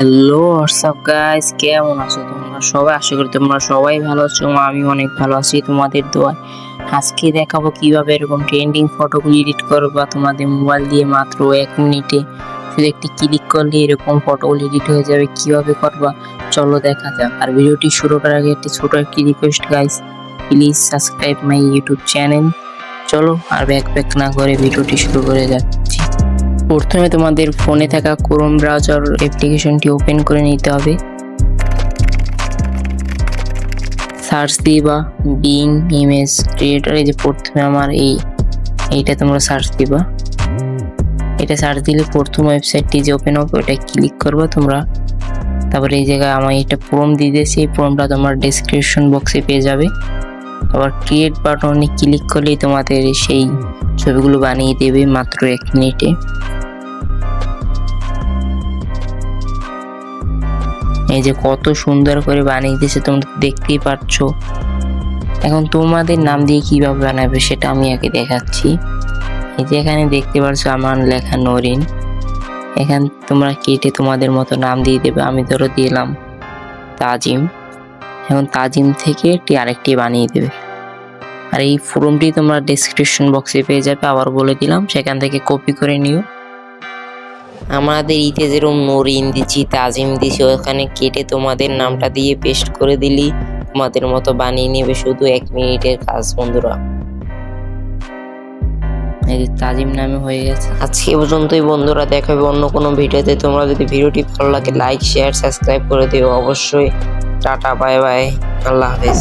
Hello WhatsApp guys, কেমন আছো তোমরা সবাই? আশা করি তোমরা সবাই ভালো আছো। আমি অনেক ভালো আছি তোমাদের দোয়ায়। আজকে দেখাবো কিভাবে এরকম ট্রেন্ডিং ফটোগুলো এডিট করবা তোমাদের মোবাইল দিয়ে মাত্র 1 মিনিটে। শুধু একটি ক্লিক করলে এরকম ফটোগুলো এডিট হয়ে যাবে। কিভাবে করবা চলো দেখা যাক। আর ভিডিওটি শুরু করার আগে ছোট একটি request guys, please subscribe my YouTube channel. চলো আর ব্যাক না করে ভিডিওটি শুরু করে যাচ্ছি। প্রথমে তোমাদের ফোনে থাকা ক্রোম ব্রাউজার অ্যাপ্লিকেশনটি ওপেন করে নিতে হবে। সার্চ দিবা বিং ইমেজ ক্রিয়েটর। এই যে প্রথমে আমার এইটা তোমরা সার্চ দিবা। এটা সার্চ দিলে প্রথম ওয়েবসাইটটি যে ওপেন হবে ওটা ক্লিক করবা তোমরা। তারপরে এই জায়গায় আমার এটা প্রম্পট দিয়ে দিয়েছি, এই প্রম্পটটা তোমার ডেসক্রিপশন বক্সে পেয়ে যাবে। আবার ক্রিয়েট বাটনে ক্লিক করলেই তোমাদের সেই ছবিগুলো বানিয়ে দেবে মাত্র 1 মিনিটে। এই যে কত সুন্দর করে বানিয়ে দিয়েছে তোমরা দেখতেই পাচ্ছ। এখন তোমাদের নাম দিয়ে কিভাবে বানাবে সেটা আমি আগে দেখাচ্ছি। এই যে এখানে দেখতে পাচ্ছ আমার লেখা নরিন। এখান তোমরা কেটে তোমাদের মতো নাম দিয়ে দেবে। আমি ধরো দিলাম তাজিম। এখন তাজিম থেকে আরেকটি বানিয়ে দেবে। আর এই ফর্মটি তোমরা ডেসক্রিপশন বক্সে পেয়ে যাবে। আবার বলে দিলাম, সেখান থেকে কপি করে নিও। আমাদের ইতে যেরকম নরিন দিচ্ছি, তাজিম দিচ্ছি, ওখানে কেটে তোমাদের নামটা দিয়ে পেস্ট করে দিলি তোমাদের মতো বানিয়ে নেবে। শুধু 1 মিনিটের কাজ বন্ধুরা। এই যে তাজিম নামে হয়ে গেছে। আজকে পর্যন্তই বন্ধুরা, দেখা হবে অন্য কোনো ভিডিওতে। তোমরা যদি ভিডিওটি ভালো লাগে লাইক শেয়ার সাবস্ক্রাইব করে দিও অবশ্যই। টাটা বাই বাই, আল্লাহ হাফেজ।